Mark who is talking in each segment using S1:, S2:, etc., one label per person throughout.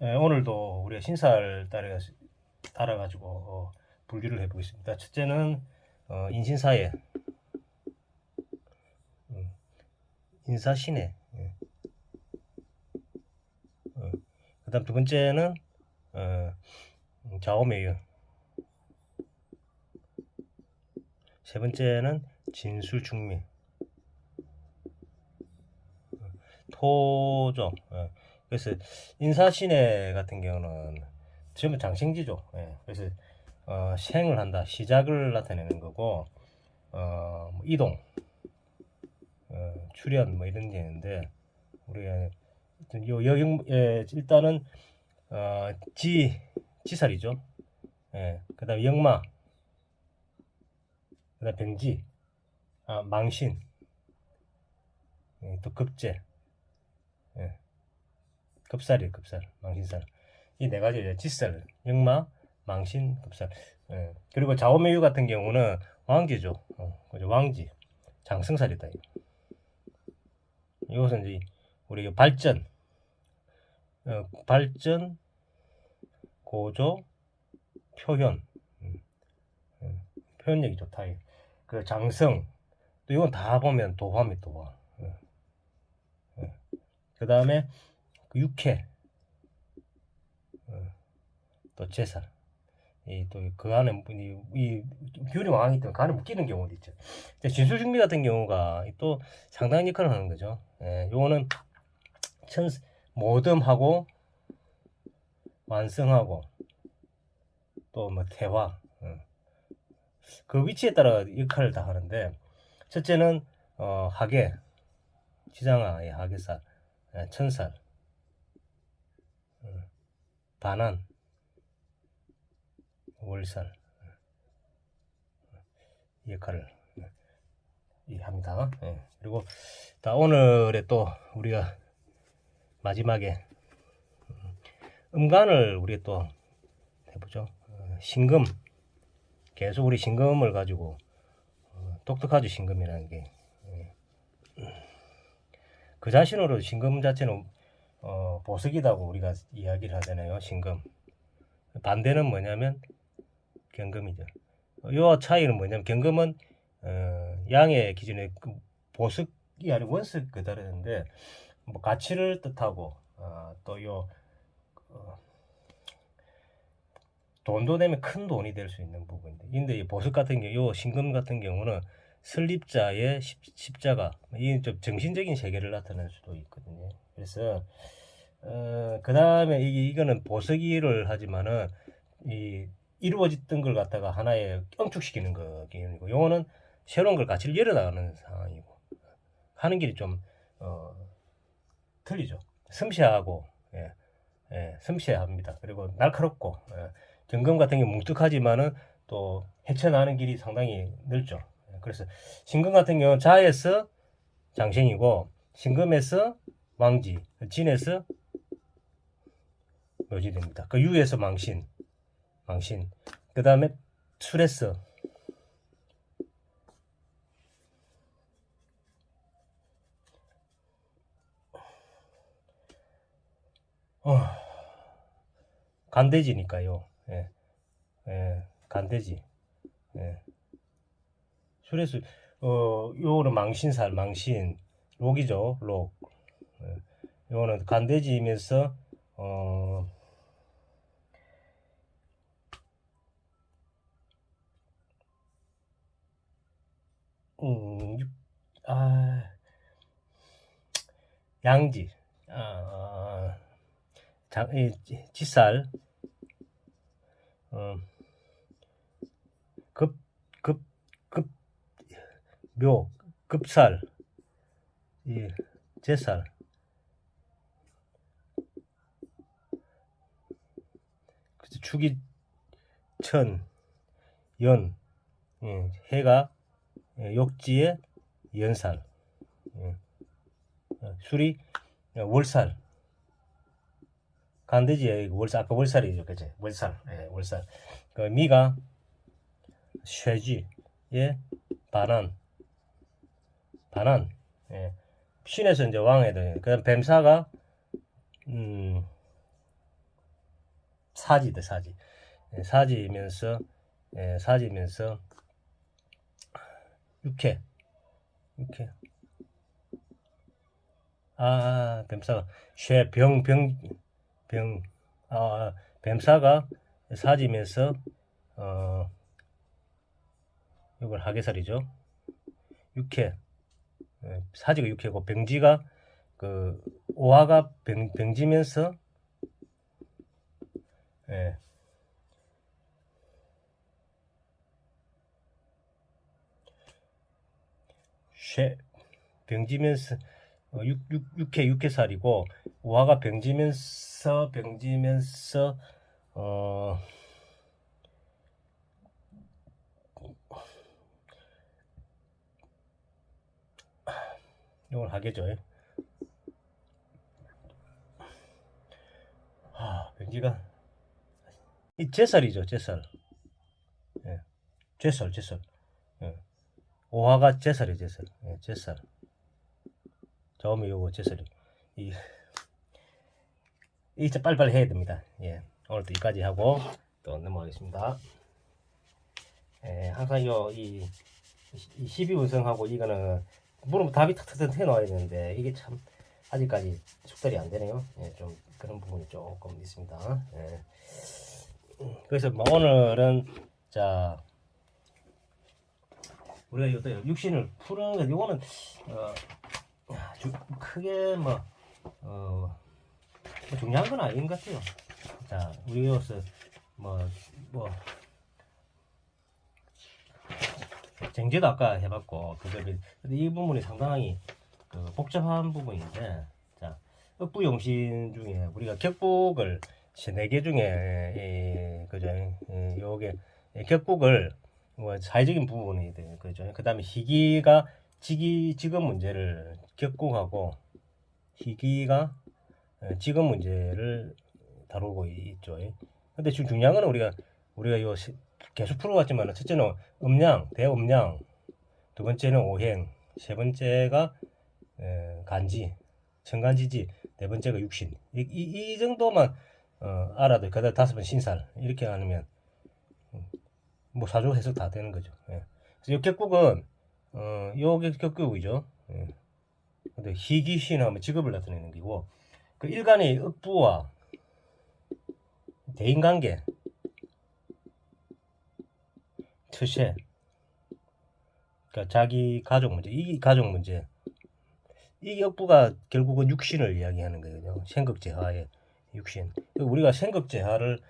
S1: 오늘도 우리가 신사를 따라가지고 분류를 해보겠습니다. 첫째는 인신사회, 인사신해. 그다음 두 번째는 좌우명유. 세 번째는 진술충미, 토조. 그래서 인사신해 같은 경우는 전부 장생지죠. 그래서 생을 한다, 시작을 나타내는 거고, 뭐 이동, 출현 뭐 이런 게 있는데, 우리가 요 여경 일단은 지살이죠. 그다음 역마, 그다음 병지, 망신, 또 급제, 급살이 급살, 망신살. 이 네 가지 지살, 역마, 망신, 급살. 그리고 좌우명유 같은 경우는 왕지죠. 그죠? 왕지, 장승살이다. 이것은 이제 우리 발전, 발전, 고조, 표현, 표현력이 좋다. 그 장성, 또 이건 다 보면 도화입니다. 도화. 그 다음에 육회, 또 제살. 또 그 안에 이 균이 왕이기 때문에 그 안에 묶이는 경우도 있죠. 진술중미 같은 경우가 또 상당한 역할을 하는 거죠. 요거는 모듬하고 완성하고 또 뭐 태화, 그 위치에 따라 역할을 다 하는데, 첫째는 하계, 지장아의 하계살, 천살, 반한, 월살 역할을 합니다. 그리고 오늘의 또 우리가 마지막에 음간을 우리 또 해보죠. 신금, 계속 우리 신금을 가지고 똑똑하죠. 신금이라는 게 그 자신으로 신금 자체는 보석이라고 우리가 이야기를 하잖아요. 신금. 반대는 뭐냐면 경금이죠. 요 차이는 뭐냐면, 경금은 양의 기준에 그 보석이 아니고 원석 그다르는데, 뭐 가치를 뜻하고 또요 돈도 되면 큰 돈이 될 수 있는 부분인데, 근데 이 보석 같은 경우, 요 신금 같은 경우는 설립자의 십자가, 이 좀 정신적인 세계를 나타낼 수도 있거든요. 그래서 그 다음에 이거는 보석이를 하지만은 이루어졌던 걸 갖다가 하나에 엉축시키는 거기고, 요거는 새로운 걸 가치를 열어나가는 상황이고, 하는 길이 좀 틀리죠. 섬세하고, 섬세합니다. 그리고 날카롭고, 경금 같은 게 뭉툭하지만은 또 헤쳐나가는 길이 상당히 넓죠. 그래서 신금 같은 경우는 자에서 장생이고, 신금에서 왕지, 진에서 묘지됩니다. 그 유에서 망신, 그 다음에 술에서 간대지니까요. 간대지. 술에서 요거는 망신살, 망신, 록이죠. 록. 요거는 간대지면서 양지, 지살, 급, 급, 급, 묘, 급살, 제살, 축이 천, 연, 해가 욕지의 연살, 술이 월살, 간대지의 월살, 아까 월살이죠, 그치? 월살, 월살. 그 미가 쇠쥐의 반한, 신에서 이제 왕에 돼. 그다음 뱀사가 사지다 사지. 사지면서 사지면서 육해. 뱀사가 병 뱀사가 사지면서 이걸 하계살이죠. 육해. 사지가 육해고 병지가 그 오화가 병지면서 병지면서 육해살이고 오화가 병지면서 이걸 하겠죠. 병지가 이 제살이죠. 제살. 제살. 오화가 제살이 제살. 제살. 처음에 요거 제살이 이제 빨리빨리 해야 됩니다. 오늘도 여기까지 하고 또 넘어가겠습니다. 항상 이 12운성하고 이거는 물으면 답이 탁탁 해놓아야 되는데 이게 참 아직까지 숙달이 안 되네요. 좀 그런 부분이 조금 있습니다. 그래서 뭐 오늘은 자 우리가 또 육신을 푸는 거 이거는 크게 중요한 건 아닌 것 같아요. 자 우리 여기서 쟁제도 아까 해봤고 근데 이 부분이 상당히 복잡한 부분인데 자 억부용신 중에 우리가 격국을 4개 중에 그죠 요게 격국을 사회적인 부분이 돼요. 그죠. 그 다음에 희기가 직업 문제를 격국하고 희기가 직업 문제를 다루고 있죠. 근데 지금 중요한 건 우리가 요 계속 풀어왔지만 첫째는 음양, 대음양, 두 번째는 오행, 세 번째가 간지, 천간지지, 네 번째가 육신. 이 정도만 알아도 그다음 5번 신살 이렇게 하면 뭐 사조 해석 다 되는 거죠. 그래서 이 격국은 요게 격국이죠. 근데 희귀신 하면 직업을 나타내는 거고 그 일간의 억부와 대인관계, 처세, 그러니까 자기 가족 문제, 이 가족 문제, 이 억부가 결국은 육신을 이야기하는 거예요. 생극제하의 육신. 우리가 생극제하를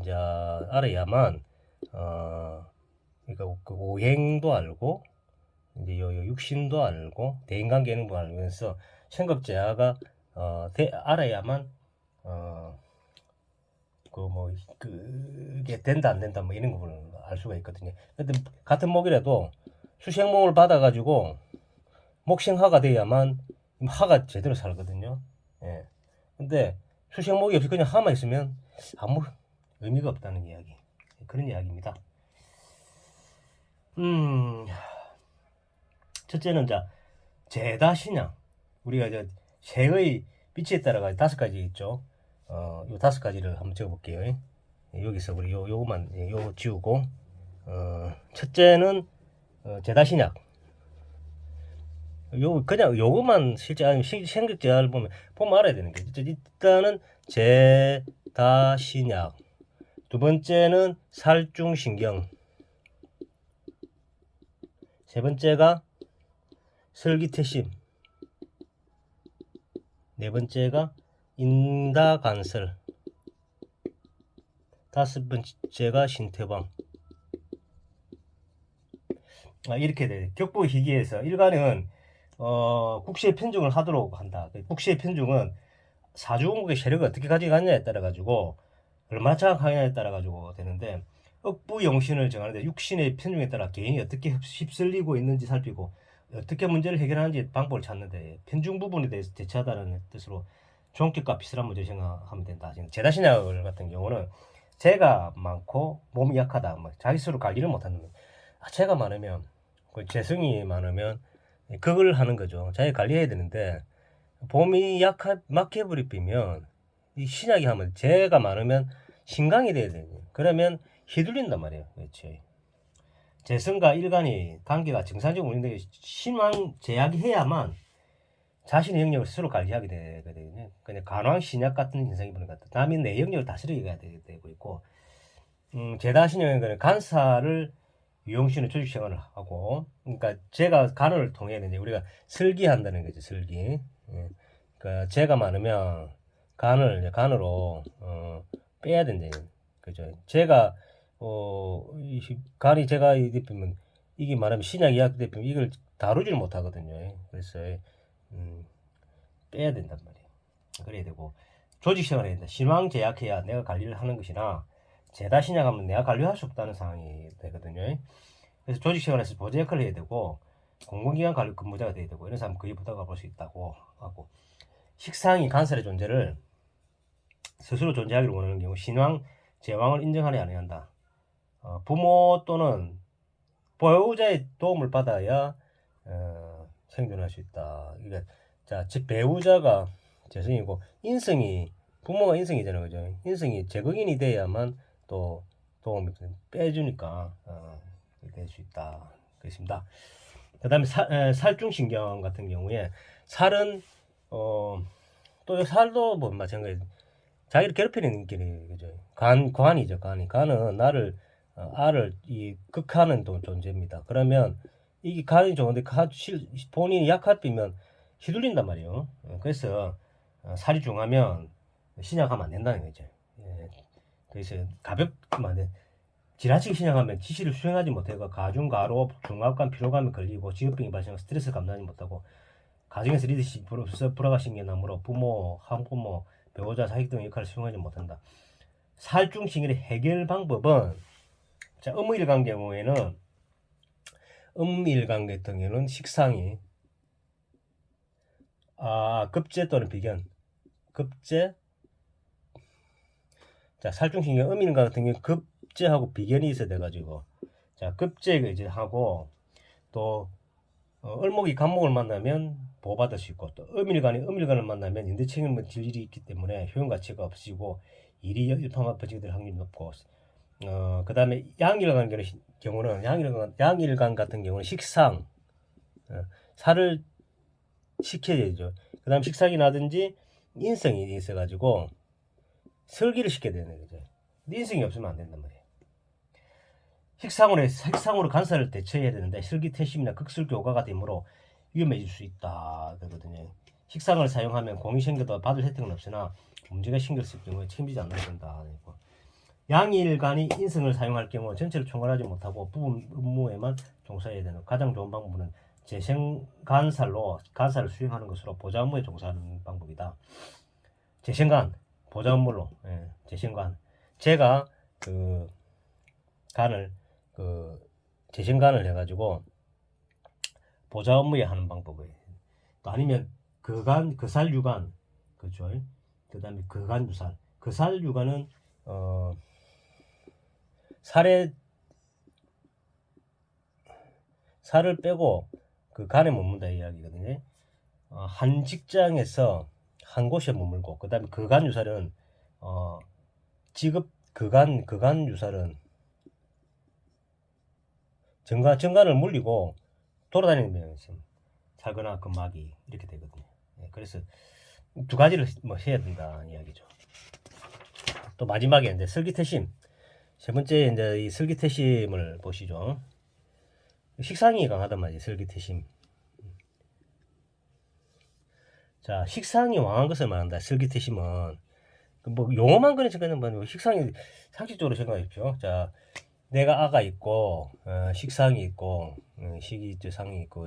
S1: 이제 알아야만 그러니까 그 오행도 알고 이제 요 육신도 알고 대인관계는 뭐 알면서 생극제하가 알아야만 그게 된다 안 된다 뭐 이런 부분을 알 수가 있거든요. 근데 같은 목이라도 수생목을 받아가지고 목생화가 돼야만 화가 제대로 살거든요. 근데 수생목이 없이 그냥 화만 있으면 아무 의미가 없다는 이야기. 그런 이야기입니다. 첫째는 제다 신양. 우리가 이제 새의 빛에 따라가 5가지 있죠. 요 5가지를 한번 적어볼게요. 여기서 우리 요거만 요거 지우고 첫째는 제다 신약. 그냥 요거만 실제 아니면 생극제를 보면 알아야 되는 게 일단은 제다 신약. 두 번째는 살중신경. 세 번째가 설기태심. 네 번째가 인다간설. 5번째가 신태방. 이렇게 돼. 격보희기에서 일간은 국시의 편중을 하도록 한다. 국시의 편중은 사주공국의 세력을 어떻게 가져가냐에 따라 가지고 얼마나 장악하냐에 따라 가지고 되는데 억부영신을 정하는데 육신의 편중에 따라 개인이 어떻게 휩쓸리고 있는지 살피고 어떻게 문제를 해결하는지 방법을 찾는데 편중 부분에 대해서 대처하다는 뜻으로 종격과 비슷한 문제 생각하면 된다. 지금 제다신약 같은 경우는 재가 많고 몸이 약하다. 자기 스스로 관리를 못하는 재가 많으면 재성이 많으면 그걸 하는 거죠. 자기 관리해야 되는데 몸이 막혀버리면 이 신약이 하면 재가 많으면 신강이 돼야 되요. 그러면 휘둘린단 말이에요. 그렇지. 재성과 일간이 관계가 정상적으로 운영되게 신왕 제약이 해야만 자신의 영역을 스스로 관리하게 되거든요. 그냥 간왕 신약 같은 현상이 보는 것 같다. 남이 내 영역을 다스리게 되고 있고, 제다 신약은 간사를 유용신의 조직 생활을 하고, 그러니까 제가 간을 통해 이제 우리가 설기한다는 거죠. 설기. 예. 그러니까 제가 많으면 간으로 빼야 된대요. 그죠? 제가 간이 제가 대표면 이게 말하면 신약 의학 대표면 이걸 다루지를 못하거든요. 그래서 빼야 된단 말이에요. 그래야 되고 조직 생활해야 된다. 신왕 제약해야 내가 관리를 하는 것이나 제다 신약하면 내가 관리할 수 없다는 상황이 되거든요. 그래서 조직 생활에서 보조 역할을 해야 되고 공공기관 관리 근무자가 돼야 되고 이런 사람 거의 부담을 볼 수 있다고 하고 식상이 간설의 존재를 스스로 존재하기를 원하는 경우 신왕 제왕을 인정하려 안 한다. 부모 또는 배우자의 도움을 받아야 생존할 수 있다. 그러니까 자, 즉 배우자가 재성이고 인성이 부모가 인성이잖아요, 그죠? 인성이 제거인이 돼야만 또 도움이 빼주니까 될 수 있다. 그렇습니다. 그다음에 살중신경 같은 경우에 살은 또 살도 뭐 마찬가지. 자기를 괴롭히는 인격이 그죠? 관이죠, 관이. 관은 나를 알을 이 극하는 존재입니다. 그러면 이게 간이 좋은데 본인이 약하면 휘둘린단 말이에요. 그래서 살이 중하면 신약하면 안 된다는 거죠. 예. 그래서 가볍게만 돼. 지나치게 신약하면 지시를 수행하지 못하고 가중가로 중압감, 피로감이 걸리고 직업병이 발생하고 스트레스 감당하지 못하고 가정에서 리더십 불화가 생겨나므로 부모, 한부모, 배우자, 사익 등의 역할을 수행하지 못한다. 살중신경의 해결 방법은 자, 음일간 경우에는 음일간 같은 경우는 식상이 급제 또는 비견 급제 자 살중신경 음일간 같은 경우 급제하고 비견이 있어야 돼가지고 자 급제 이제 하고 또 을목이 간목을 만나면 보호받을 수 있고 또 음일간을 만나면 인대책임을 질 일이 있기 때문에 효용 가치가 없어지고 일이 일파만파지게 될 확률이 높고 그 다음에 양일간 경우는 양일간 같은 경우는 식상 살을 시켜야 되죠. 그 다음 식상이 나든지 인성이 있어가지고 설기를 시켜야 되는 거죠. 인성이 없으면 안 된단 말이에요. 식상으로 간살을 대처해야 되는데 설기태심이나 극설교가가 되므로 위험해질 수 있다 그러거든요. 식상을 사용하면 공이 생겨도 받을 혜택은 없으나 문제가 생겼을 경우에 책임지지 않아야 된다. 양일간이 인성을 사용할 경우 전체를 총괄하지 못하고 부분 업무에만 종사해야 되는 가장 좋은 방법은 재생간살로 간살을 수행하는 것으로 보좌 업무에 종사하는 방법이다. 재생간 보좌 업무로 재생간 제가 그 간을 재생간을 해가지고 보좌 업무에 하는 방법이에요. 또 아니면 그살 유간 그죠? 그다음에 그간 유살 그살 유간은 살을 빼고 그 간에 머문다 이야기거든요. 한 직장에서 한 곳에 머물고 그다음에 그간 유살은 그간 유살은 정간을 물리고 돌아다니는 살거나 근막이 이렇게 되거든요. 그래서 두 가지를 뭐 해야 된다 이야기죠. 또 마지막에 이제 설기태심 세 번째 이제 이 설기태심을 보시죠. 식상이 강하단 말이에요. 설기태심. 자, 식상이 왕한 것을 말한다. 설기태심은 뭐 용어만 그런 생각은 뭐 식상이 상식적으로 생각하십시오. 자, 내가 아가 있고 식상이 있고 식이상이 있고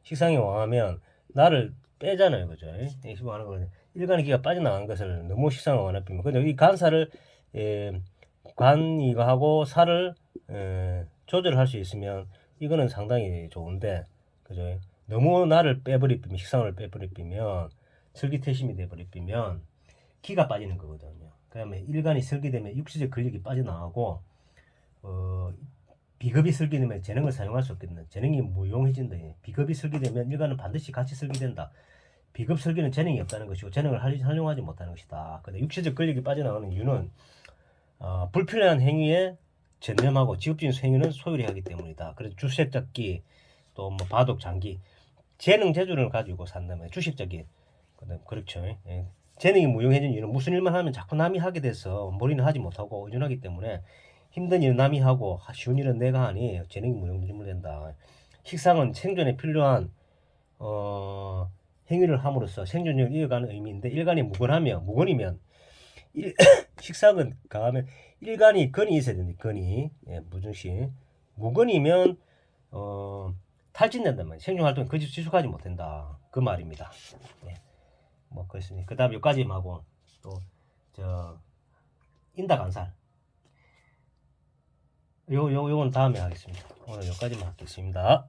S1: 식상이 왕하면 나를 빼잖아요, 그죠? 왕하는 거는 일간의 기가 빠져나간 것을 너무 식상을 원합니다. 근데 이 간살을 간이가 하고 살을 조절할 수 있으면 이거는 상당히 좋은데, 그죠? 너무 나를 빼버리면 식상을 빼버리면 설기태심이 돼버리면 기가 빠지는 거거든요. 그다음에 일간이 설기되면 육체적 근력이 빠져나가고 비겁이 설기되면 재능을 사용할 수 없겠네. 재능이 무용해진다. 비겁이 설기되면 일간은 반드시 같이 설기된다. 비급 설계는 재능이 없다는 것이고 재능을 활용하지 못하는 것이다. 근데 육체적 권력이 빠져나가는 이유는 불필요한 행위에 전념하고 직업적인 행위는 소홀히 하기 때문이다. 그래서 주식 잡기 또 뭐 바둑 장기 재능 재주를 가지고 산다면 주식적인 그렇죠. 예. 재능이 무용해진 이유는 무슨 일만 하면 자꾸 남이 하게 돼서 머리는 하지 못하고 의존하기 때문에 힘든 일은 남이 하고 쉬운 일은 내가 하니 재능이 무용지물된다. 식상은 생존에 필요한 행위를 함으로써 생존력을 이어가는 의미인데 일간이 무건이면 식상은 강하면 일간이 건이 있어야 됩니다. 건이 무증시 무건이면 탈진된단 말이에요. 생존활동이 그 지속하지 못한다. 그 말입니다. 네. 뭐 그렇습니다. 그 다음 여기까지 하고 또 저 인다간살 요건 다음에 하겠습니다. 오늘 여기까지만 하겠습니다.